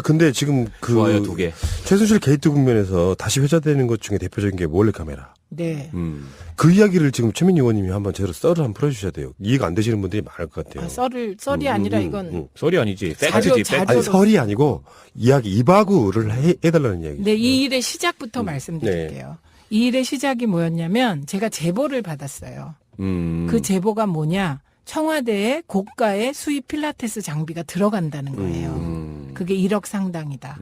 근데 지금 좋아요 2개. 최순실 게이트 국면에서 다시 회자되는 것 중에 대표적인 게 몰래카메라. 네. 그 이야기를 지금 최민희 의원님이 한번 제대로 썰을 한번 풀어주셔야 돼요. 이해가 안 되시는 분들이 많을 것 같아요. 아, 썰이 아니라 이건 썰이 아니지. 자료, 팩트지. 자료. 팩트. 아니 설이 아니고 이야기 이바구를 해달라는 이야기죠. 네, 이 일의 시작부터 말씀드릴게요. 이 일의 시작이 뭐였냐면 제가 제보를 받았어요. 그 제보가 뭐냐? 청와대에 고가의 수입 필라테스 장비가 들어간다는 거예요. 그게 1억 상당이다.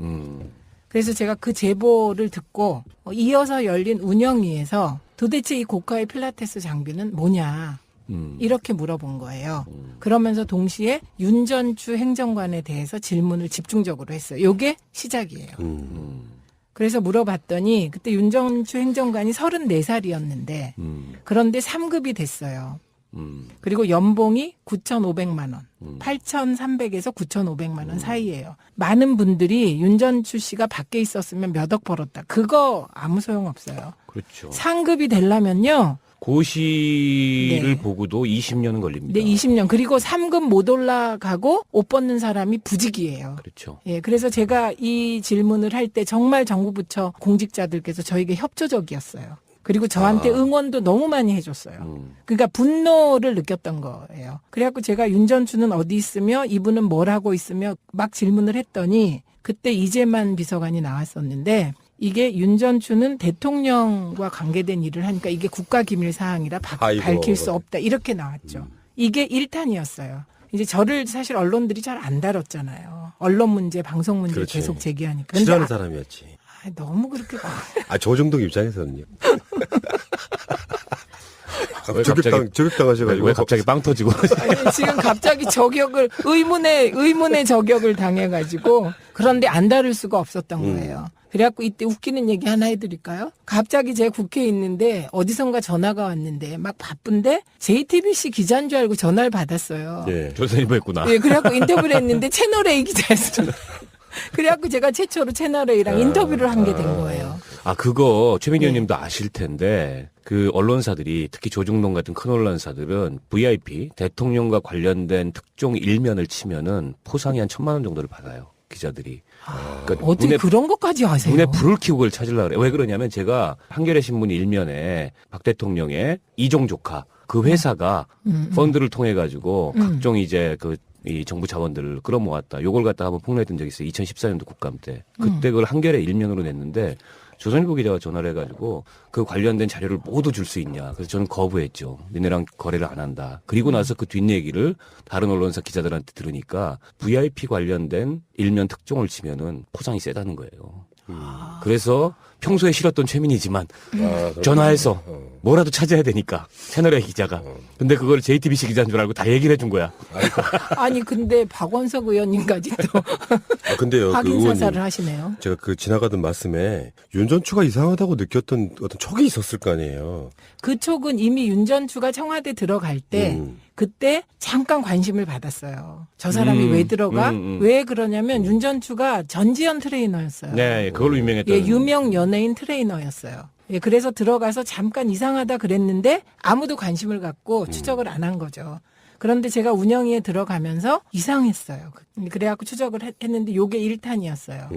그래서 제가 그 제보를 듣고 이어서 열린 운영위에서 도대체 이 고가의 필라테스 장비는 뭐냐 이렇게 물어본 거예요. 그러면서 동시에 윤전추 행정관에 대해서 질문을 집중적으로 했어요. 이게 시작이에요. 그래서 물어봤더니 그때 윤전추 행정관이 34살이었는데 그런데 3급이 됐어요. 그리고 연봉이 9,500만 원, 8,300에서 9,500만 원 사이예요. 많은 분들이 윤전추 씨가 밖에 있었으면 몇 억 벌었다. 그거 아무 소용 없어요. 그렇죠. 상급이 되려면요. 고시를 네. 보고도 20년은 걸립니다. 네, 20년. 그리고 3급 못 올라가고 옷 벗는 사람이 부직이에요. 그렇죠. 예, 그래서 제가 이 질문을 할 때 정말 정부 부처 공직자들께서 저에게 협조적이었어요. 그리고 저한테 응원도 너무 많이 해줬어요. 그러니까 분노를 느꼈던 거예요. 그래갖고 제가 윤전추는 어디 있으며 이분은 뭘 하고 있으며 막 질문을 했더니 그때 이재만 비서관이 나왔었는데 이게 윤전추는 대통령과 관계된 일을 하니까 이게 국가기밀 사항이라 아이고. 밝힐 수 없다. 이렇게 나왔죠. 이게 1탄이었어요. 이제 저를 사실 언론들이 잘 안 다뤘잖아요. 언론 문제, 방송 문제 그렇지. 계속 제기하니까. 근데 싫어하는 사람이었지. 너무 그렇게 조정동 입장에서는요. 왜 갑자기- 저격당하셔가지고 왜 갑자기 빵 터지고. 아니, 지금 갑자기 저격을 의문의 저격을 당해가지고 그런데 안 다룰 수가 없었던 거예요. 그래갖고 이때 웃기는 얘기 하나 해드릴까요? 갑자기 제가 국회에 있는데 어디선가 전화가 왔는데 막 바쁜데 JTBC 기자인 줄 알고 전화를 받았어요. 예. 조선일보 했구나. 예, 그래갖고 인터뷰를 했는데 채널A 기자였어요. 그래갖고 제가 최초로 채널A랑 인터뷰를 한 게 된 거예요. 그거 최민희 네. 의원님도 아실 텐데 그 언론사들이 특히 조중동 같은 큰 언론사들은 VIP 대통령과 관련된 특종 일면을 치면은 포상이 한 1,000만 원 정도를 받아요. 기자들이. 그러니까 어떻게 그런 것까지 아세요? 눈에 불을 켜고 그걸 찾으려고 그래요. 왜 그러냐면 제가 한겨레 신문 일면에 박 대통령의 이종 조카 그 회사가 펀드를 통해 가지고 각종 이제 이 정부 자원들을 끌어모았다. 요걸 갖다 한번 폭로했던 적이 있어요. 2014년도 국감 때. 그때 그걸 한겨레 일면으로 냈는데 조선일보 기자가 전화를 해가지고 그 관련된 자료를 모두 줄 수 있냐. 그래서 저는 거부했죠. 니네랑 거래를 안 한다. 그리고 나서 그 뒷얘기를 다른 언론사 기자들한테 들으니까 VIP 관련된 일면 특종을 치면은 포상이 세다는 거예요. 그래서 평소에 싫었던 최민희지만 전화해서 뭐라도 찾아야 되니까 채널A 기자가. 근데 그걸 JTBC 기자인 줄 알고 다 얘기를 해준 거야. 아니 근데 박원석 의원님까지 또 근데요, 그 확인 의원님. 사살을 하시네요. 제가 지나가던 말씀에 윤전추가 이상하다고 느꼈던 어떤 촉이 있었을 거 아니에요. 그 촉은 이미 윤전추가 청와대 들어갈 때 그때 잠깐 관심을 받았어요. 저 사람이 왜 들어가? 왜 그러냐면 윤전추가 전지현 트레이너였어요. 네, 그걸로 유명했던. 예, 유명 연예인 트레이너였어요. 예, 그래서 들어가서 잠깐 이상하다 그랬는데 아무도 관심을 갖고 추적을 안 한 거죠. 그런데 제가 운영위에 들어가면서 이상했어요. 그래갖고 추적을 했는데 요게 1탄이었어요.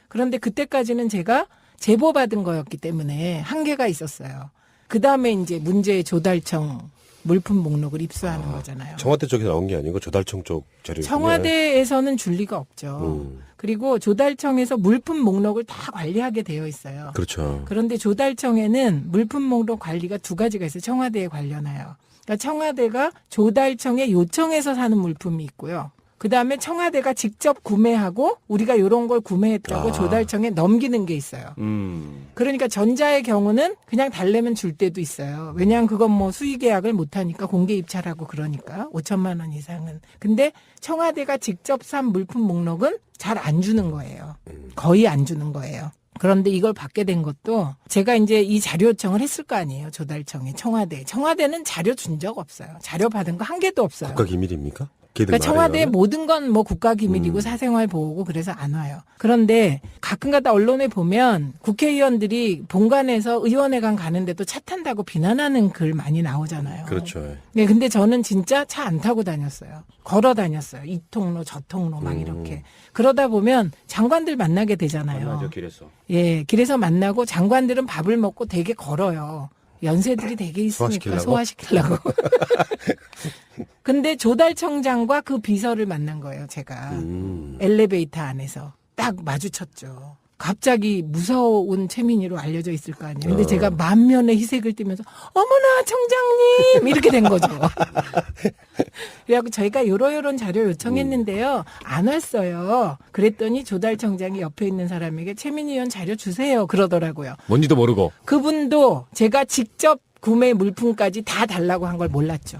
그런데 그때까지는 제가 제보받은 거였기 때문에 한계가 있었어요. 그 다음에 이제 문제의 조달청 물품 목록을 입수하는 거잖아요. 청와대 쪽에서 나온 게 아니고 조달청 쪽 자료. 청와대에서는 줄 리가 없죠. 그리고 조달청에서 물품 목록을 다 관리하게 되어 있어요. 그렇죠. 그런데 조달청에는 물품 목록 관리가 두 가지가 있어요. 청와대에 관련하여. 그러니까 청와대가 조달청에 요청해서 사는 물품이 있고요. 그다음에 청와대가 직접 구매하고 우리가 이런 걸 구매했다고 조달청에 넘기는 게 있어요. 그러니까 전자의 경우는 그냥 달래면 줄 때도 있어요. 왜냐하면 그건 뭐 수의 계약을 못하니까 공개 입찰하고 그러니까 5천만 원 이상은. 근데 청와대가 직접 산 물품 목록은 잘 안 주는 거예요. 거의 안 주는 거예요. 그런데 이걸 받게 된 것도 제가 이제 이 자료 요청을 했을 거 아니에요. 조달청에 청와대. 청와대는 자료 준 적 없어요. 자료 받은 거 한 개도 없어요. 국가기밀입니까? 그러니까 청와대 모든 건 뭐 국가기밀이고 사생활 보호고 그래서 안 와요. 그런데 가끔가다 언론에 보면 국회의원들이 본관에서 의원회관 가는데도 차 탄다고 비난하는 글 많이 나오잖아요. 그렇죠. 네, 근데 저는 진짜 차 안 타고 다녔어요. 걸어 다녔어요. 이 통로 저 통로 막 이렇게. 그러다 보면 장관들 만나게 되잖아요. 만나죠, 길에서. 예, 길에서 만나고 장관들은 밥을 먹고 되게 걸어요. 연세들이 되게 있으니까 소화시키려고. 근데 조달청장과 그 비서를 만난 거예요, 제가. 엘리베이터 안에서. 딱 마주쳤죠. 갑자기 무서운 최민희로 알려져 있을 거 아니에요. 근데 제가 만면의 희색을 띠면서 어머나 청장님 이렇게 된 거죠. 그래갖고 저희가 요런 자료 요청했는데요. 안 왔어요. 그랬더니 조달청장이 옆에 있는 사람에게 최민희 의원 자료 주세요 그러더라고요. 뭔지도 모르고. 그분도 제가 직접 구매 물품까지 다 달라고 한 걸 몰랐죠.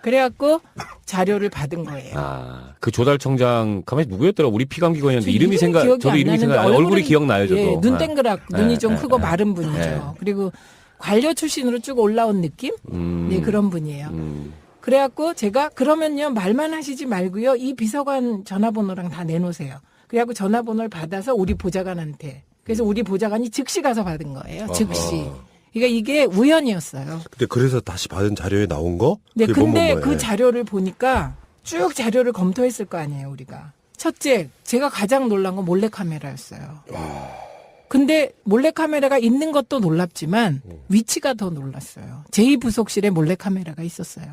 그래갖고 자료를 받은 거예요. 그 조달청장 가만히 누구였더라? 우리 피감기관이었는데 이름이 저도 이름이 생각 안 나요. 얼굴이 기억나요, 저도. 예, 눈 땡그랗 눈이 좀 크고 마른 분이죠. 그리고 관료 출신으로 쭉 올라온 느낌? 네, 그런 분이에요. 그래갖고 제가 그러면요 말만 하시지 말고요 이 비서관 전화번호랑 다 내놓으세요. 그래갖고 전화번호를 받아서 우리 보좌관한테. 그래서 우리 보좌관이 즉시 가서 받은 거예요. 즉시. 그러니까 이게 우연이었어요. 근데 그래서 다시 받은 자료에 나온 거? 네, 근데 그 자료를 보니까 쭉 자료를 검토했을 거 아니에요, 우리가. 첫째, 제가 가장 놀란 건 몰래카메라였어요. 근데 몰래카메라가 있는 것도 놀랍지만 위치가 더 놀랐어요. 제2부속실에 몰래카메라가 있었어요.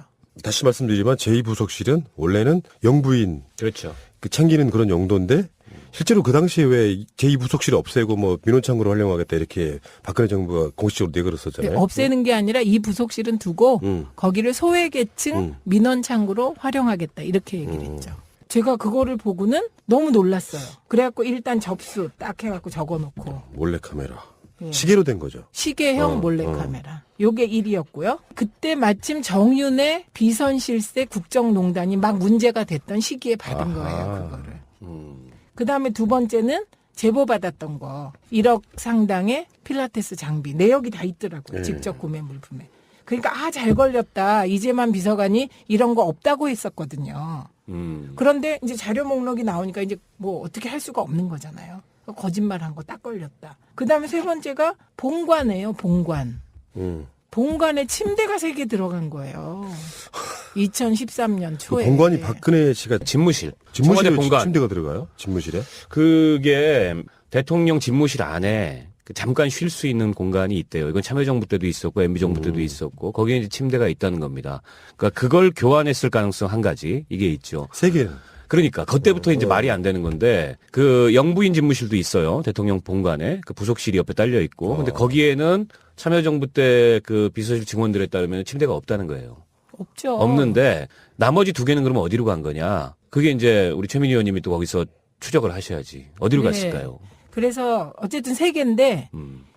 다시 말씀드리지만 제2부속실은 원래는 영부인 그렇죠. 챙기는 그런 용도인데 실제로 그 당시에 왜 제2부속실을 없애고 뭐 민원창구로 활용하겠다 이렇게 박근혜 정부가 공식적으로 내걸었었잖아요. 네, 없애는 게 아니라 이 부속실은 두고 거기를 소외계층 민원창구로 활용하겠다 이렇게 얘기를 했죠. 제가 그거를 보고는 너무 놀랐어요. 그래갖고 일단 접수 딱 해갖고 적어놓고. 몰래카메라. 예. 시계로 된 거죠. 시계형 몰래카메라. 요게 1위였고요. 그때 마침 정윤의 비선실세 국정농단이 막 문제가 됐던 시기에 받은 거예요. 그거를. 그다음에 두 번째는 제보받았던 거. 1억 상당의 필라테스 장비. 내역이 다 있더라고요. 직접 구매 물품에. 그러니까 잘 걸렸다. 이재만 비서관이 이런 거 없다고 했었거든요. 그런데 이제 자료 목록이 나오니까 이제 뭐 어떻게 할 수가 없는 거잖아요. 거짓말한 거 딱 걸렸다. 그다음에 세 번째가 본관이에요. 본관. 본관에 침대가 3개 들어간 거예요. 2013년 초에. 본관이 박근혜 씨가 집무실에 본관. 침대가 들어가요? 집무실에? 그게 대통령 집무실 안에 잠깐 쉴 수 있는 공간이 있대요. 이건 참여정부 때도 있었고 MB정부 때도 있었고 거기에 이제 침대가 있다는 겁니다. 그러니까 그걸 교환했을 가능성 한 가지 이게 있죠. 3개는. 그러니까 그때부터 이제 말이 안 되는 건데 그 영부인 집무실도 있어요. 대통령 본관에 그 부속실이 옆에 딸려 있고 근데 거기에는 참여정부 때 그 비서실 직원들에 따르면 침대가 없다는 거예요. 없죠. 없는데 나머지 2개는 그러면 어디로 간 거냐? 그게 이제 우리 최민희 의원님이 또 거기서 추적을 하셔야지. 어디로 갔을까요? 그래서 어쨌든 3개인데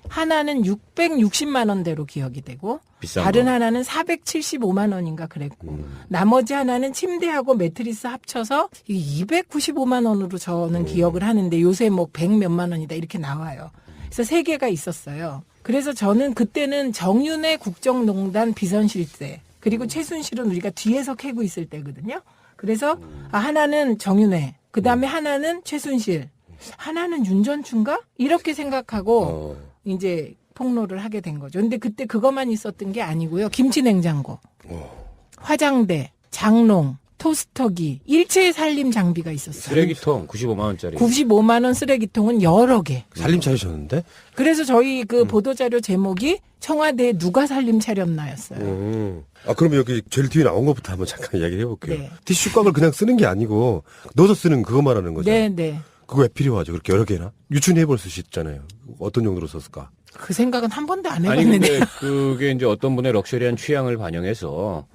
하나는 660만 원대로 기억이 되고 다른 하나는 475만 원인가 그랬고 나머지 하나는 침대하고 매트리스 합쳐서 295만 원으로 저는 기억을 하는데 요새 뭐 100 몇만 원이다 이렇게 나와요. 그래서 3개가 있었어요. 그래서 저는 그때는 정윤의 국정농단 비선실세 그리고 최순실은 우리가 뒤에서 캐고 있을 때거든요. 그래서 하나는 정윤회 그다음에 하나는 최순실 하나는 윤전춘가? 이렇게 생각하고 이제 폭로를 하게 된 거죠. 근데 그때 그것만 있었던 게 아니고요. 김치냉장고, 화장대, 장롱, 토스터기, 일체 살림 장비가 있었어요. 쓰레기통 95만 원짜리. 95만 원 쓰레기통은 여러 개. 살림 차리셨는데? 그래서 저희 그 보도자료 제목이 청와대에 누가 살림 차렸나였어요. 그러면 여기 제일 뒤에 나온 것부터 한번 잠깐 이야기를 해볼게요. 네. 티슈 꽉을 그냥 쓰는 게 아니고 넣어서 쓰는 그거 말하는 거죠. 네, 네. 그거 왜 필요하죠? 그렇게 여러 개나? 유출해볼 수 있잖아요. 어떤 용도로 썼을까? 그 생각은 한 번도 안 아니 해봤는데. 근데 그게 이제 어떤 분의 럭셔리한 취향을 반영해서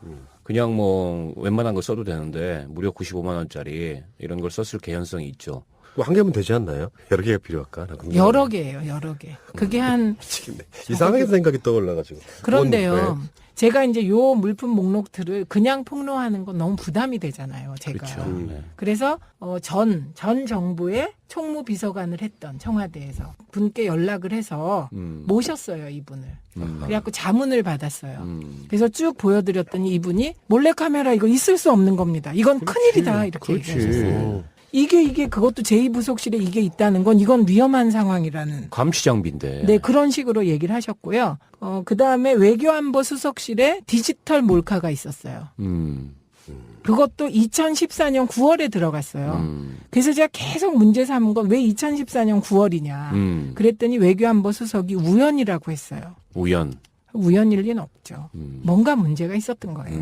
그냥 뭐 웬만한 거 써도 되는데 무려 95만 원짜리 이런 걸 썼을 개연성이 있죠. 뭐 한 개면 되지 않나요? 여러 개가 필요할까? 여러 개예요, 여러 개. 그게 한 미치겠네. 이상하게 생각이 떠올라가지고. 그런데요. 제가 이제 요 물품 목록들을 그냥 폭로하는 건 너무 부담이 되잖아요. 제가. 그렇죠. 네. 그래서 전 정부의 총무비서관을 했던 청와대에서 분께 연락을 해서 모셨어요, 이분을. 그래갖고 자문을 받았어요. 그래서 쭉 보여드렸더니 이분이 몰래카메라 이거 있을 수 없는 겁니다. 이건 큰일이다 이렇게 얘기하셨어요. 이게 그것도 제2부속실에 이게 있다는 건 이건 위험한 상황이라는. 감시 장비인데. 네, 그런 식으로 얘기를 하셨고요. 그다음에 외교안보 수석실에 디지털 몰카가 있었어요. 그것도 2014년 9월에 들어갔어요. 그래서 제가 계속 문제 삼은 건 왜 2014년 9월이냐. 그랬더니 외교안보 수석이 우연이라고 했어요. 우연일 리는 없죠. 뭔가 문제가 있었던 거예요.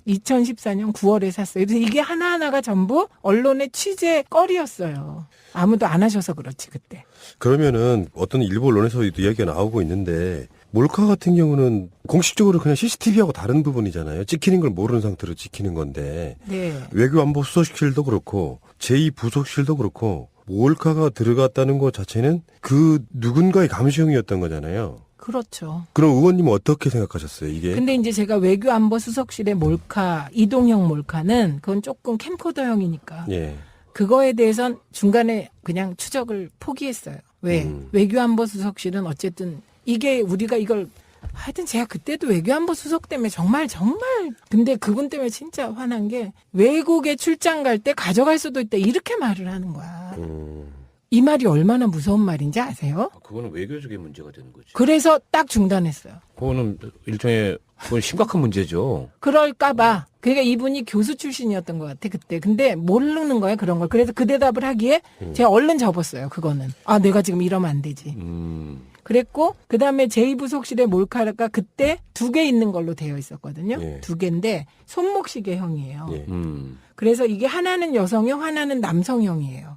2014년 9월에 샀어요. 그래서 이게 하나하나가 전부 언론의 취재 거리였어요. 아무도 안 하셔서 그렇지 그때. 그러면은 어떤 일부 언론에서도 이야기가 나오고 있는데 몰카 같은 경우는 공식적으로 그냥 CCTV하고 다른 부분이잖아요. 찍히는 걸 모르는 상태로 찍히는 건데 네. 외교안보 수석실도 그렇고 제2부속실도 그렇고 몰카가 들어갔다는 것 자체는 그 누군가의 감시용이었던 거잖아요. 그렇죠. 그럼 의원님은 어떻게 생각하셨어요, 이게? 근데 이제 제가 외교안보 수석실의 몰카, 이동형 몰카는 그건 조금 캠코더형이니까. 예. 그거에 대해선 중간에 그냥 추적을 포기했어요. 왜? 외교안보 수석실은 어쨌든 이게 우리가 이걸 하여튼 제가 그때도 외교안보 수석 때문에 정말 근데 그분 때문에 진짜 화난 게 외국에 출장 갈 때 가져갈 수도 있다 이렇게 말을 하는 거야. 이 말이 얼마나 무서운 말인지 아세요? 그거는 외교적인 문제가 되는 거지. 그래서 딱 중단했어요. 그거는 일종의 그건 심각한 문제죠. 그럴까봐. 그러니까 이분이 교수 출신이었던 것 같아 그때. 근데 모르는 거예요 그런 걸. 그래서 그 대답을 하기에 제가 얼른 접었어요. 그거는. 아 내가 지금 이러면 안 되지. 그랬고 그다음에 제2부속실의 몰카가 그때 2개 있는 걸로 되어 있었거든요. 예. 2개인데 손목시계형이에요. 예. 그래서 이게 하나는 여성형 하나는 남성형이에요.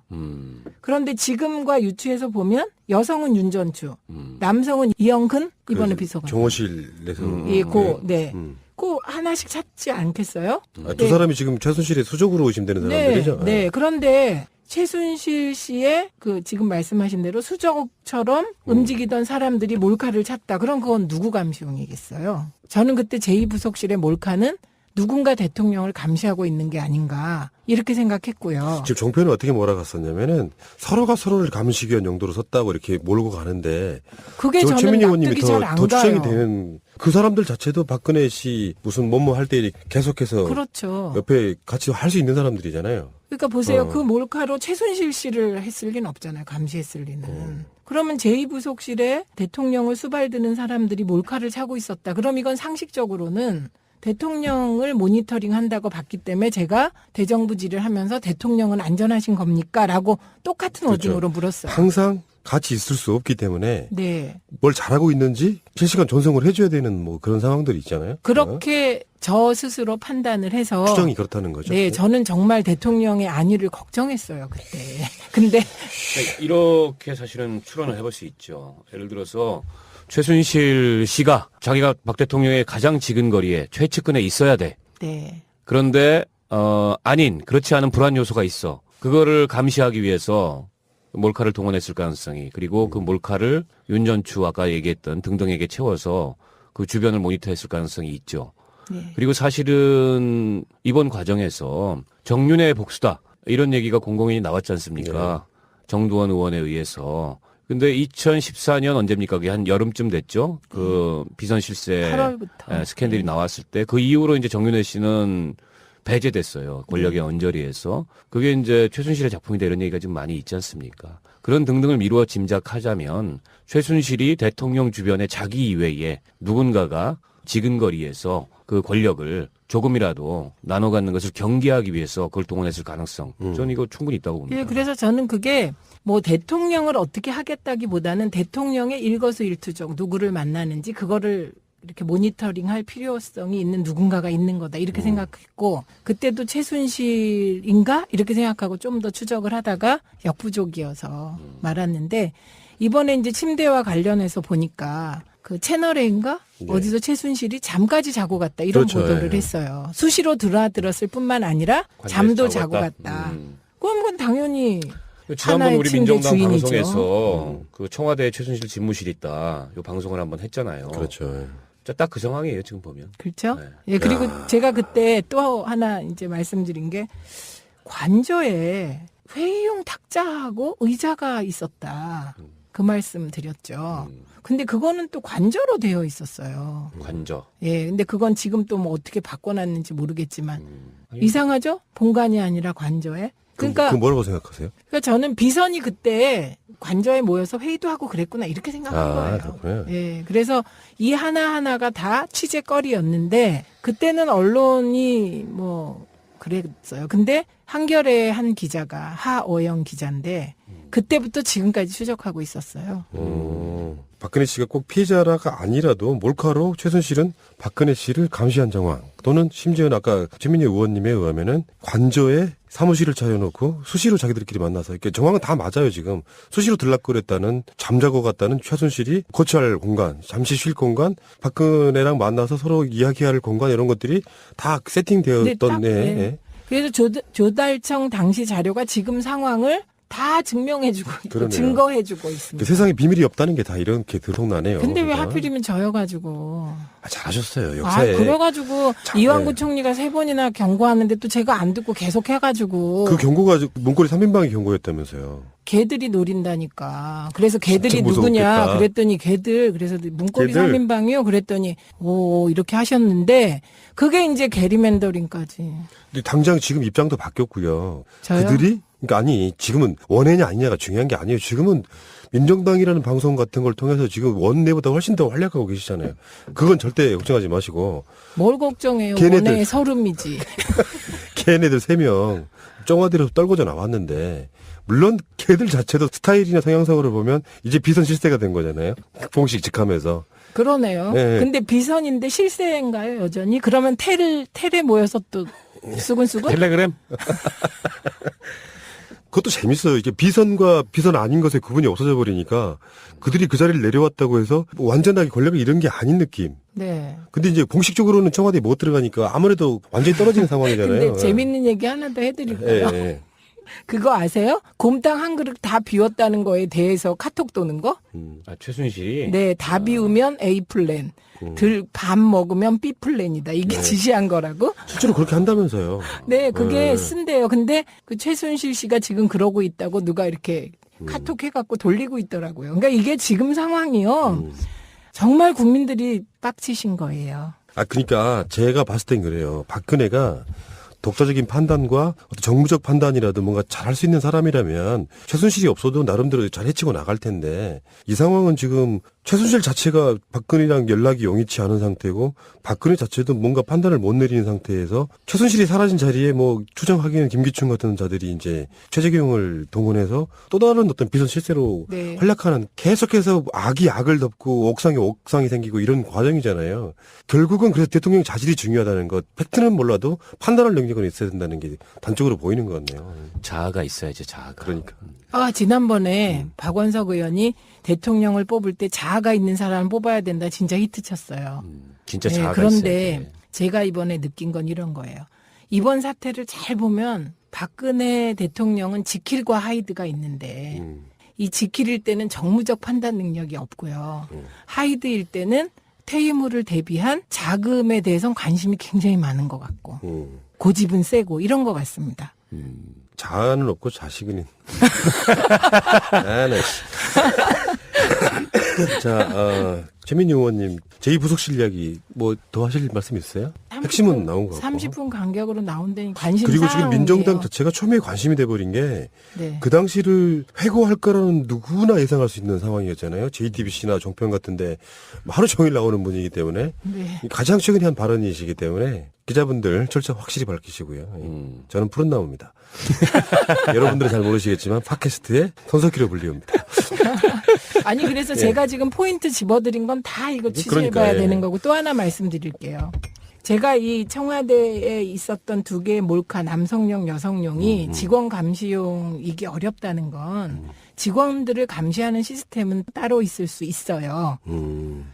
그런데 지금과 유추해서 보면 여성은 윤전추, 남성은 이영근 이번에 비서관. 정호실에서. 예, 네. 그 하나씩 찾지 않겠어요? 두 사람이 지금 최순실의 수적으로 의심되는 사람들이죠. 네. 그런데 최순실 씨의 그 지금 말씀하신 대로 수적처럼 움직이던 사람들이 몰카를 찾다. 그럼 그건 누구 감시용이겠어요? 저는 그때 제2부속실의 몰카는 누군가 대통령을 감시하고 있는 게 아닌가 이렇게 생각했고요. 지금 정표는 어떻게 몰아갔었냐면은 서로가 서로를 감시기 위한 용도로 썼다고 이렇게 몰고 가는데 그게 저는 최민희 의원님이 납득이 잘 안 더 추정이 가요. 되는 그 사람들 자체도 박근혜 씨 무슨 뭐뭐 할 때 계속해서 그렇죠. 옆에 같이 할 수 있는 사람들이잖아요. 그러니까 보세요. 그 몰카로 최순실 씨를 했을 리는 없잖아요. 감시했을 리는. 그러면 제2부속실에 대통령을 수발드는 사람들이 몰카를 차고 있었다. 그럼 이건 상식적으로는 대통령을 모니터링 한다고 봤기 때문에 제가 대정부질을 하면서 대통령은 안전하신 겁니까? 라고 똑같은 그렇죠. 워딩으로 물었어요. 항상 같이 있을 수 없기 때문에 네. 뭘 잘하고 있는지 실시간 전송을 해줘야 되는 뭐 그런 상황들이 있잖아요. 그렇게 저 스스로 판단을 해서 추정이 그렇다는 거죠. 네, 저는 정말 대통령의 안위를 걱정했어요, 그때. 근데 이렇게 사실은 추론을 해볼 수 있죠. 예를 들어서 최순실 씨가 자기가 박 대통령의 가장 지근거리에 최측근에 있어야 돼. 네. 그런데 그렇지 않은 불안 요소가 있어. 그거를 감시하기 위해서 몰카를 동원했을 가능성이, 그리고 그 몰카를 윤전추 아까 얘기했던 등등에게 채워서 그 주변을 모니터했을 가능성이 있죠. 네. 그리고 사실은 이번 과정에서 정윤의 복수다 이런 얘기가 공공연히 나왔지 않습니까? 정두원 의원에 의해서. 근데 2014년 언제입니까? 그게 한 여름쯤 됐죠. 그 비선 실세 8월부터. 스캔들이 나왔을 때 그 이후로 이제 정윤회 씨는 배제됐어요. 권력의 언저리에서. 그게 이제 최순실의 작품이다 이런 얘기가 좀 많이 있지 않습니까? 그런 등등을 미루어 짐작하자면 최순실이 대통령 주변에 자기 이외에 누군가가 지근거리에서 그 권력을 조금이라도 나눠 갖는 것을 경계하기 위해서 그걸 동원했을 가능성. 저는 이거 충분히 있다고 봅니다. 예, 그래서 저는 그게 뭐 대통령을 어떻게 하겠다기보다는 대통령의 일거수일투족 누구를 만나는지 그거를 이렇게 모니터링할 필요성이 있는 누군가가 있는 거다 이렇게 생각했고 그때도 최순실인가 이렇게 생각하고 좀 더 추적을 하다가 역부족이어서 말았는데 이번에 이제 침대와 관련해서 보니까 그 채널A인가 네. 어디서 최순실이 잠까지 자고 갔다 이런 그렇죠, 보도를 예. 했어요. 수시로 들었을 뿐만 아니라 잠도 자고 갔다. 그럼 그건 당연히 지난번 하나의 우리 침대 민정당 주인이죠. 방송에서 그 청와대에 최순실 집무실이 있다. 요 방송을 한번 했잖아요. 그렇죠. 딱 그 상황이에요, 지금 보면. 그렇죠? 네. 예, 그리고 야. 제가 그때 또 하나 이제 말씀드린 게 관저에 회의용 탁자하고 의자가 있었다. 그 말씀 드렸죠. 근데 그거는 또 관저로 되어 있었어요. 관저. 예, 근데 그건 지금 또 뭐 어떻게 바꿔놨는지 모르겠지만 아니, 이상하죠? 본관이 아니라 관저에. 그러니까 그 뭐라고 생각하세요? 저는 비선이 그때 관저에 모여서 회의도 하고 그랬구나 이렇게 생각한 거예요. 그렇군요. 예, 그래서 이 하나하나가 다 취재거리였는데 그때는 언론이 뭐 그랬어요. 근데 한겨레 한 기자가 하어영 기자인데 그때부터 지금까지 추적하고 있었어요. 박근혜 씨가 꼭 피해자라가 아니라도 몰카로 최순실은 박근혜 씨를 감시한 정황 또는 심지어는 아까 최민희 의원님에 의하면은 관저에 사무실을 차려놓고 수시로 자기들끼리 만나서 이렇게 정황은 다 맞아요. 지금 수시로 들락거렸다는 잠자고 갔다는 최순실이 거처할 공간, 잠시 쉴 공간, 박근혜랑 만나서 서로 이야기할 공간 이런 것들이 다 세팅되었던. 그래서 조달청 당시 자료가 지금 상황을 다 증명해주고 있고 그러네요. 증거해주고 있습니다. 세상에 비밀이 없다는 게 다 이렇게 들통나네요. 근데 왜 그러니까. 하필이면 저여가지고. 잘하셨어요. 역사에. 그래가지고 참, 이완구 네. 총리가 3번이나 경고하는데 또 제가 안 듣고 계속 해가지고. 그 경고가 문고리 3인방의 경고였다면서요. 개들이 노린다니까. 그래서 개들이 진짜 누구냐 무서웠겠다. 그랬더니 개들. 그래서 문고리 개들. 3인방이요 그랬더니 오 이렇게 하셨는데 그게 이제 게리맨더링까지. 근데 당장 지금 입장도 바뀌었고요. 저요? 그들이 그러니까 아니 지금은 원해냐 아니냐가 중요한 게 아니에요. 지금은 민정당이라는 방송 같은 걸 통해서 지금 원내보다 훨씬 더 활약하고 계시잖아요. 그건 절대 걱정하지 마시고 뭘 걱정해요. 걔네들. 원의 서름이지. 걔네들 3명 정화대에서 떨궈져 나왔는데 물론 걔들 자체도 스타일이나 성향상으로 보면 이제 비선 실세가 된 거잖아요. 봉식 직하면서. 그러네요. 네. 근데 비선인데 실세인가요 여전히? 그러면 텔에 모여서 또 수근수근? 텔레그램? 그것도 재밌어요. 이게 비선과 비선 아닌 것의 구분이 없어져 버리니까 그들이 그 자리를 내려왔다고 해서 뭐 완전하게 권력을 잃은 게 아닌 느낌. 네. 근데 이제 공식적으로는 청와대에 못 들어가니까 아무래도 완전히 떨어지는 상황이잖아요. 근데 재밌는 얘기 하나 더 해드릴까요? 예, 예. 그거 아세요? 곰탕 한 그릇 다 비웠다는 거에 대해서 카톡 도는 거? 최순실이? 네, 다 비우면 A 플랜. 밥 먹으면 B 플랜이다. 이게 지시한 거라고? 실제로 그렇게 한다면서요. 네, 그게 쓴대요. 근데 그 최순실 씨가 지금 그러고 있다고 누가 이렇게 카톡 해갖고 돌리고 있더라고요. 그러니까 이게 지금 상황이요. 정말 국민들이 빡치신 거예요. 그러니까 제가 봤을 땐 그래요. 박근혜가 독자적인 판단과 어떤 정무적 판단이라도 뭔가 잘할 수 있는 사람이라면 최순실이 없어도 나름대로 잘 해치고 나갈 텐데 이 상황은 지금 최순실 자체가 박근혜랑 연락이 용이치 않은 상태고 박근혜 자체도 뭔가 판단을 못 내리는 상태에서 최순실이 사라진 자리에 뭐 추정하기에는 김기춘 같은 자들이 이제 최재경을 동원해서 또 다른 어떤 비선 실세로 네. 활약하는 계속해서 악이 악을 덮고 옥상이 생기고 이런 과정이잖아요. 결국은 그래서 대통령 자질이 중요하다는 것. 팩트는 몰라도 판단할 능력은 있어야 된다는 게 단적으로 보이는 것 같네요. 자아가 있어야지, 자아가. 그러니까. 지난번에 박원석 의원이 대통령을 뽑을 때 자아가 있는 사람을 뽑아야 된다. 진짜 히트 쳤어요. 진짜 네, 자아가 그런데 있어야 돼. 제가 이번에 느낀 건 이런 거예요. 이번 사태를 잘 보면 박근혜 대통령은 지킬과 하이드가 있는데 이 지킬일 때는 정무적 판단 능력이 없고요. 하이드일 때는 퇴임후를 대비한 자금에 대해서는 관심이 굉장히 많은 것 같고 고집은 세고 이런 것 같습니다. 자아는 없고 자식은 있는. 자, 최민희 의원님, 제2부속실 이야기 뭐 더 하실 말씀 있어요? 핵심은 나온 것 같고. 30분 간격으로 나온다니 관심 그리고 지금 사항이에요. 민정당 자체가 초미의 관심이 돼버린 게 네. 그 당시를 회고할 거라는 누구나 예상할 수 있는 상황이었잖아요. JTBC나 종편 같은데 하루 종일 나오는 분이기 때문에 네. 가장 최근에 한 발언이시기 때문에 기자분들 절차 확실히 밝히시고요. 저는 푸른 나무입니다. 여러분들은 잘 모르시겠지만 팟캐스트의 손석희로 불리웁니다. 아니 그래서 제가 지금 포인트 집어드린 건 다 이거 취재해봐야 그러니까, 예. 되는 거고 또 하나 말씀드릴게요. 제가 이 청와대에 있었던 2개의 몰카 남성용 여성용이 직원 감시용 이게 어렵다는 건 직원들을 감시하는 시스템은 따로 있을 수 있어요.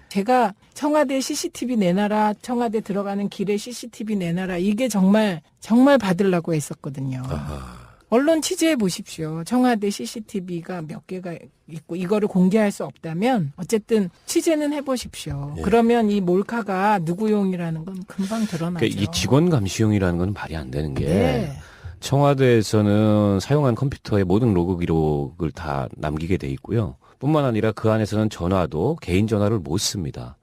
제가 청와대 CCTV 내놔라, 청와대 들어가는 길에 CCTV 내놔라 이게 정말 받으려고 했었거든요. 아하. 언론 취재해 보십시오. 청와대 CCTV가 몇 개가 있고 이거를 공개할 수 없다면 어쨌든 취재는 해보십시오. 예. 그러면 이 몰카가 누구용이라는 건 금방 드러나죠. 그러니까 이 직원 감시용이라는 건 말이 안 되는 게 네. 청와대에서는 사용한 컴퓨터의 모든 로그 기록을 다 남기게 돼 있고요. 뿐만 아니라 그 안에서는 전화도 개인 전화를 못 씁니다.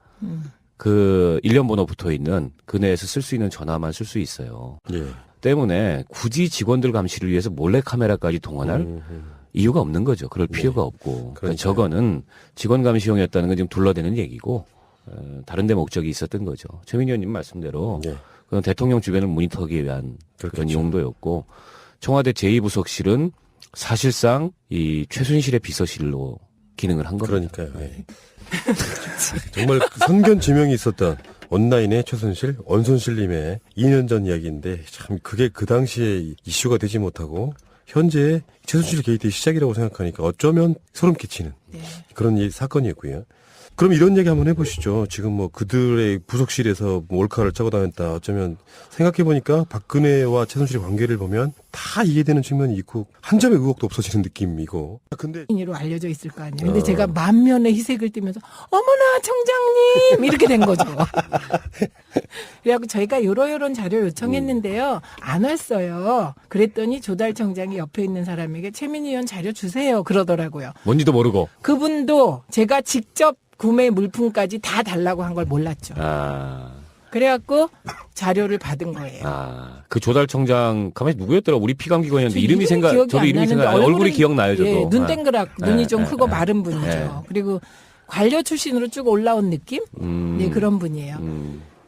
그 일련 번호 붙어 있는 그 내에서 쓸 수 있는 전화만 쓸 수 있어요. 예. 때문에 굳이 직원들 감시를 위해서 몰래카메라까지 동원할 이유가 없는 거죠. 그럴 필요가 없고. 그러니까 그러니까요. 저거는 직원 감시용이었다는 건 지금 둘러대는 얘기고 다른 데 목적이 있었던 거죠. 최민희 의원님 말씀대로 예. 그건 대통령 주변을 모니터하기 위한 그런 그렇겠죠. 용도였고 청와대 제2부속실은 사실상 이 최순실의 비서실로 기능을 한 겁니다. 그러니까요. 예. 정말 선견 지명이 있었던 온라인의 최순실, 원순실님의 2년 전 이야기인데 참 그게 그 당시에 이슈가 되지 못하고 현재 최순실 게이트의 시작이라고 생각하니까 어쩌면 소름 끼치는 네. 그런 사건이었고요. 그럼 이런 얘기 한번 해보시죠. 지금 뭐 그들의 부속실에서 몰카를 짜고 다녔다. 어쩌면 생각해보니까 박근혜와 최순실의 관계를 보면 다 이해되는 측면이 있고 한 점의 의혹도 없어지는 느낌이고. 근데 인으로 알려져 있을 거 아니에요. 근데 제가 만면에 희색을 띠면서 어머나 청장님 이렇게 된 거죠. 그래갖고 저희가 요런 자료 요청했는데요. 안 왔어요. 그랬더니 조달 청장이 옆에 있는 사람에게 최민희 의원 자료 주세요. 그러더라고요. 뭔지도 모르고. 그분도 제가 직접 구매 물품까지 다 달라고 한 걸 몰랐죠. 그래갖고 자료를 받은 거예요. 그 조달청장 가만히 누구였더라? 우리 피감기관이었는데 이름이 기억이 안 저도 이름이 생각 안 나요. 얼굴이 기억나요, 저도. 예, 눈 땡그랗 눈이 좀 크고 예. 마른 분이죠. 예. 그리고 관료 출신으로 쭉 올라온 느낌? 네, 그런 분이에요.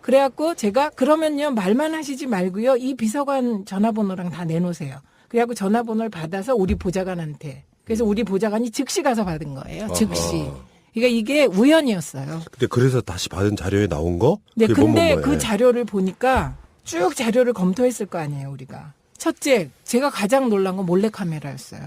그래갖고 제가 그러면요 말만 하시지 말고요 이 비서관 전화번호랑 다 내놓으세요. 그래갖고 전화번호를 받아서 우리 보좌관한테. 그래서 우리 보좌관이 즉시 가서 받은 거예요. 즉시. 그러니까 이게 우연이었어요. 근데 그래서 다시 받은 자료에 나온 거? 네, 그게 근데 뭐예요? 그 자료를 보니까 쭉 자료를 검토했을 거 아니에요, 우리가. 첫째, 제가 가장 놀란 건 몰래카메라였어요.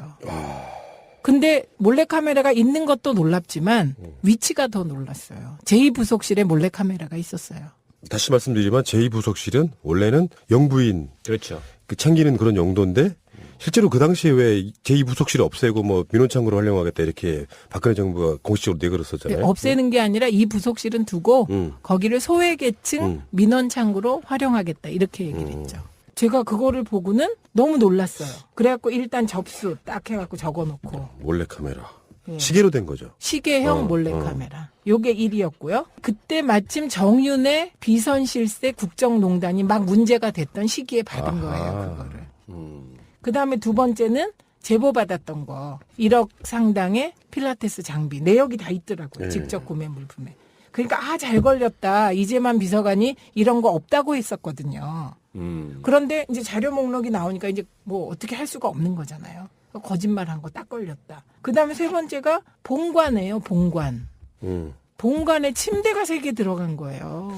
근데 몰래카메라가 있는 것도 놀랍지만 위치가 더 놀랐어요. 제2부속실에 몰래카메라가 있었어요. 다시 말씀드리지만 제2부속실은 원래는 영부인 그렇죠. 그 챙기는 그런 용도인데 실제로 그 당시에 왜 제2부속실을 없애고 뭐 민원창구로 활용하겠다 이렇게 박근혜 정부가 공식적으로 내걸었었잖아요. 없애는 게 아니라 이 부속실은 두고 거기를 소외계층 민원창구로 활용하겠다 이렇게 얘기를 했죠. 제가 그거를 보고는 너무 놀랐어요. 그래갖고 일단 접수 딱 해갖고 적어놓고. 몰래카메라. 예. 시계로 된 거죠. 시계형 몰래카메라. 요게 1위였고요. 그때 마침 정윤의 비선실세 국정농단이 막 문제가 됐던 시기에 받은 거예요. 그거를. 그다음에 두 번째는 제보 받았던 거. 1억 상당의 필라테스 장비. 내역이 다 있더라고요. 네. 직접 구매 물품에. 그러니까 잘 걸렸다. 이재만 비서관이 이런 거 없다고 했었거든요. 그런데 이제 자료 목록이 나오니까 이제 뭐 어떻게 할 수가 없는 거잖아요. 거짓말한 거 딱 걸렸다. 그다음에 세 번째가 본관이에요. 본관. 본관에 침대가 3개 들어간 거예요.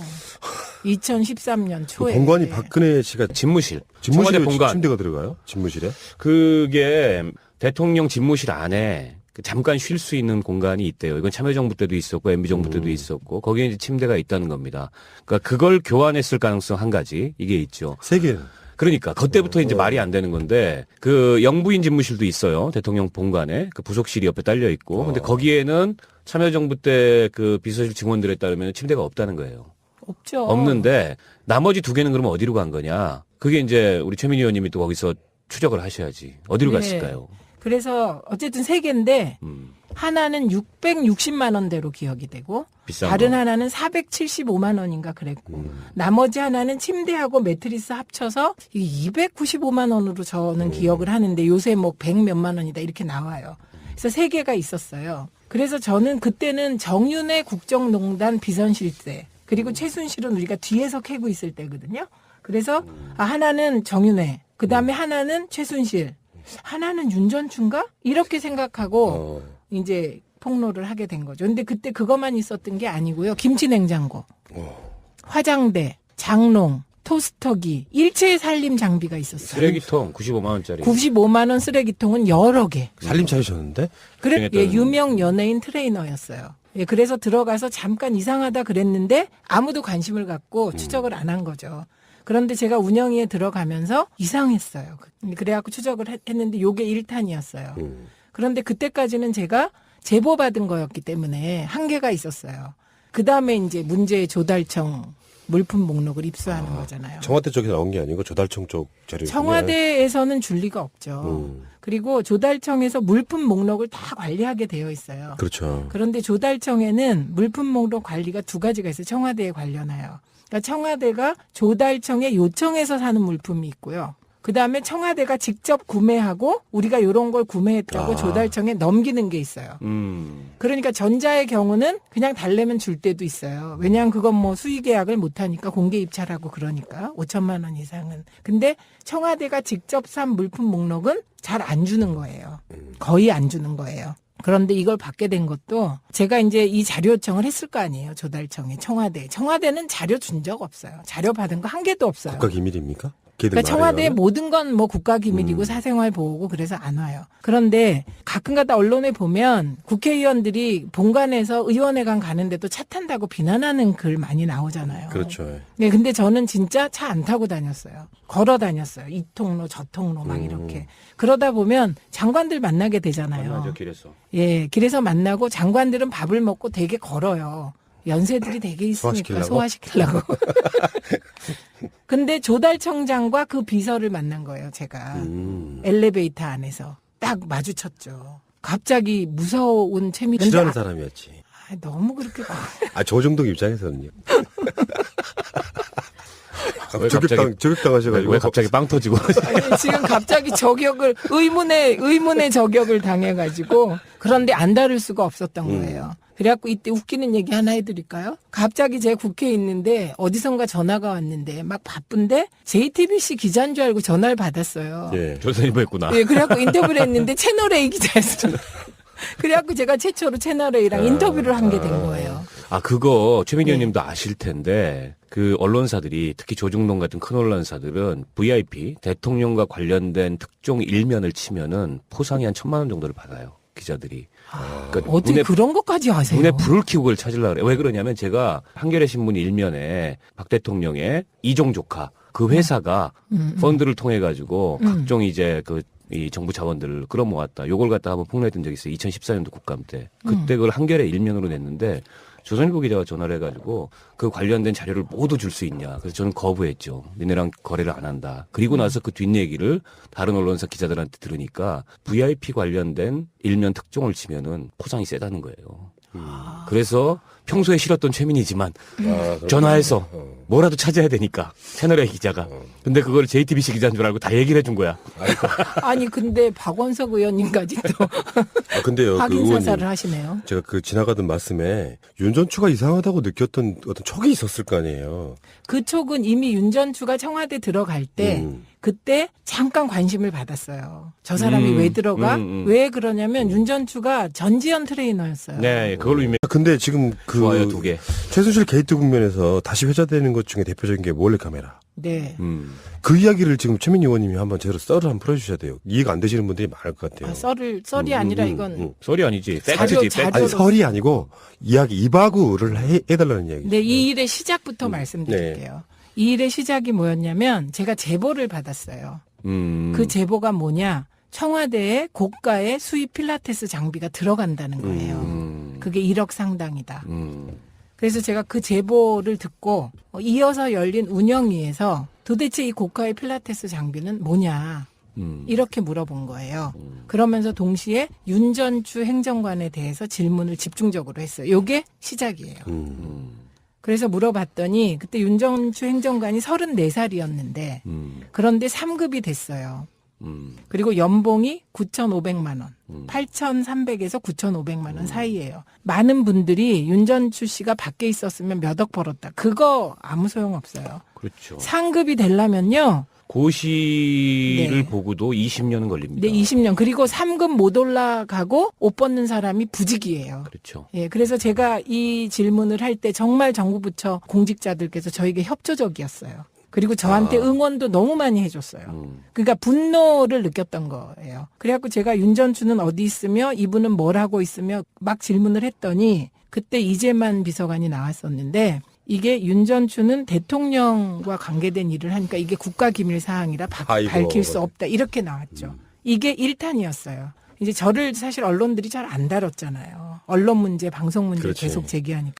2013년 초에. 본관이 박근혜 씨가 집무실. 집무실에 청와대 본관. 침대가 들어가요? 집무실에? 그게 대통령 집무실 안에 잠깐 쉴 수 있는 공간이 있대요. 이건 참여정부 때도 있었고 MB정부 때도 있었고 거기에 이제 침대가 있다는 겁니다. 그러니까 그걸 교환했을 가능성 한 가지 이게 있죠. 3개는. 그러니까 그때부터 이제 말이 안 되는 건데 그 영부인 집무실도 있어요. 대통령 본관에 그 부속실이 옆에 딸려 있고 근데 거기에는 참여정부 때 그 비서실 직원들에 따르면 침대가 없다는 거예요. 없죠. 없는데 나머지 2개는 그러면 어디로 간 거냐? 그게 이제 우리 최민희 의원님이 또 거기서 추적을 하셔야지. 어디로 네. 갔을까요? 그래서 어쨌든 3개인데 하나는 660만 원대로 기억이 되고 비싼 다른 거. 하나는 475만 원인가 그랬고 나머지 하나는 침대하고 매트리스 합쳐서 295만 원으로 저는 기억을 하는데 요새 뭐 100 몇만 원이다 이렇게 나와요. 그래서 3개가 있었어요. 그래서 저는 그때는 정윤의 국정농단 비선실세 그리고 최순실은 우리가 뒤에서 캐고 있을 때거든요. 그래서 하나는 정윤회 그다음에 하나는 최순실 하나는 윤전춘가? 이렇게 생각하고 이제 폭로를 하게 된 거죠. 근데 그때 그것만 있었던 게 아니고요. 김치냉장고, 화장대, 장롱, 토스터기, 일체 살림 장비가 있었어요. 쓰레기통 95만 원짜리. 95만 원 쓰레기통은 여러 개. 살림 차리셨는데? 그래, 그랬던- 유명 연예인 트레이너였어요. 예, 그래서 들어가서 잠깐 이상하다 그랬는데 아무도 관심을 갖고 추적을 안 한 거죠. 그런데 제가 운영위에 들어가면서 이상했어요. 그래갖고 추적을 했는데 요게 1탄이었어요. 그런데 그때까지는 제가 제보받은 거였기 때문에 한계가 있었어요. 그 다음에 이제 문제의 조달청 물품 목록을 입수하는 거잖아요. 청와대 쪽에서 나온 게 아니고 조달청 쪽 자료. 청와대에서는 줄 리가 없죠. 그리고 조달청에서 물품 목록을 다 관리하게 되어 있어요. 그렇죠. 그런데 조달청에는 물품 목록 관리가 두 가지가 있어요. 청와대에 관련하여. 그러니까 청와대가 조달청에 요청해서 사는 물품이 있고요. 그다음에 청와대가 직접 구매하고 우리가 이런 걸 구매했다고 조달청에 넘기는 게 있어요. 그러니까 전자의 경우는 그냥 달래면 줄 때도 있어요. 왜냐하면 그건 뭐 수의 계약을 못하니까 공개 입찰하고 그러니까 5천만 원 이상은. 근데 청와대가 직접 산 물품 목록은 잘 안 주는 거예요. 거의 안 주는 거예요. 그런데 이걸 받게 된 것도 제가 이제 이 자료 요청을 했을 거 아니에요. 조달청에, 청와대. 청와대는 자료 준 적 없어요. 자료 받은 거 한 개도 없어요. 국가기밀입니까? 그러니까 청와대 모든 건 뭐 국가기밀이고 사생활 보호고 그래서 안 와요. 그런데 가끔가다 언론에 보면 국회의원들이 본관에서 의원회관 가는데도 차 탄다고 비난하는 글 많이 나오잖아요. 그렇죠. 네, 근데 저는 진짜 차 안 타고 다녔어요. 걸어 다녔어요. 이 통로 저 통로 막 이렇게. 그러다 보면 장관들 만나게 되잖아요. 만나죠, 길에서. 예, 길에서 만나고 장관들은 밥을 먹고 되게 걸어요. 연세들이 되게 있으니까 소화시키려고. 근데 조달청장과 그 비서를 만난 거예요, 제가. 엘리베이터 안에서. 딱 마주쳤죠. 갑자기 무서운 채미. 싫어하는 사람이었지. 너무 그렇게. 조정동 입장에서는요. 왜 갑자기 저격당하셔가지고. 왜 갑자기 빵 터지고. 아니, 지금 갑자기 저격을, 의문의 저격을 당해가지고. 그런데 안 다룰 수가 없었던 거예요. 그래갖고 이때 웃기는 얘기 하나 해드릴까요? 갑자기 제가 국회에 있는데 어디선가 전화가 왔는데 막 바쁜데 JTBC 기자인 줄 알고 전화를 받았어요. 예. 조선일보 했구나. 예, 그래갖고 인터뷰를 했는데 채널A 기자였어요. 그래갖고 제가 최초로 채널A랑 인터뷰를 한 게 된 거예요. 그거 최민희 의원님도 아실 텐데 그 언론사들이 특히 조중동 같은 큰 언론사들은 VIP 대통령과 관련된 특종 일면을 치면은 포상이 한 1,000만 원 정도를 받아요. 기자들이. 그러니까 어떻게 그런 것까지 아세요? 눈에 불을 켜고 그걸 찾으려고 그래요. 왜 그러냐면 제가 한겨레 신문 일면에 박 대통령의 이종 조카 그 회사가 펀드를 통해 가지고 각종 이제 이 정부 자원들을 끌어모았다. 요걸 갖다 한번 폭로했던 적이 있어요. 2014년도 국감 때. 그때 그걸 한겨레 일면으로 냈는데 조선일보 기자가 전화를 해가지고 그 관련된 자료를 모두 줄 수 있냐. 그래서 저는 거부했죠. 니네랑 거래를 안 한다. 그리고 나서 그 뒷얘기를 다른 언론사 기자들한테 들으니까 VIP 관련된 일면 특종을 치면은 포상이 세다는 거예요. 그래서 평소에 싫었던 최민희지만 전화해서 뭐라도 찾아야 되니까 채널A 기자가. 근데 그걸 JTBC 기자인 줄 알고 다 얘기를 해준 거야. 아니 근데 박원석 의원님까지 또 근데요, 확인 그 사살을 의원님, 하시네요. 제가 지나가던 말씀에 윤 전추가 이상하다고 느꼈던 어떤 촉이 있었을 거 아니에요. 그 촉은 이미 윤 전추가 청와대 들어갈 때 그때 잠깐 관심을 받았어요. 저 사람이 왜 들어가? 왜 그러냐면 윤 전추가 전지현 트레이너였어요. 네, 그걸로 유명. 근데 지금 좋아요, 2개. 최순실 게이트 국면에서 다시 회자되는 것 중에 대표적인 게 몰래카메라. 네. 그 이야기를 지금 최민희 의원님이 한번 제대로 썰을 한번 풀어주셔야 돼요. 이해가 안 되시는 분들이 많을 것 같아요. 썰이 아니라 이건 썰이 아니지. 팩트지, 팩트. 아니, 설이 아니고 이야기 이바구를 해달라는 이야기죠. 네, 이 일의 시작부터 말씀드릴게요. 이 일의 시작이 뭐였냐면 제가 제보를 받았어요. 그 제보가 뭐냐? 청와대에 고가의 수입 필라테스 장비가 들어간다는 거예요. 그게 1억 상당이다. 그래서 제가 그 제보를 듣고 이어서 열린 운영위에서 도대체 이 고가의 필라테스 장비는 뭐냐 이렇게 물어본 거예요. 그러면서 동시에 윤 전추 행정관에 대해서 질문을 집중적으로 했어요. 이게 시작이에요. 그래서 물어봤더니 그때 윤 전추 행정관이 34살이었는데 그런데 3급이 됐어요. 그리고 연봉이 9,500만 원, 8,300에서 9,500만 원 사이예요. 많은 분들이 윤 전추 씨가 밖에 있었으면 몇 억 벌었다. 그거 아무 소용 없어요. 그렇죠. 상급이 되려면요. 고시를 네. 보고도 20년은 걸립니다. 네, 20년. 그리고 3급 못 올라가고 옷 벗는 사람이 부직이에요. 그렇죠. 예, 그래서 제가 이 질문을 할 때 정말 정부 부처 공직자들께서 저에게 협조적이었어요. 그리고 저한테 응원도 너무 많이 해줬어요. 그러니까 분노를 느꼈던 거예요. 그래갖고 제가 윤 전추는 어디 있으며 이분은 뭘 하고 있으며 막 질문을 했더니 그때 이재만 비서관이 나왔었는데 이게 윤 전추는 대통령과 관계된 일을 하니까 이게 국가기밀 사항이라 아이고. 밝힐 수 없다. 이렇게 나왔죠. 이게 1탄이었어요. 이제 저를 사실 언론들이 잘 안 다뤘잖아요. 언론 문제, 방송 문제 그렇지. 계속 제기하니까.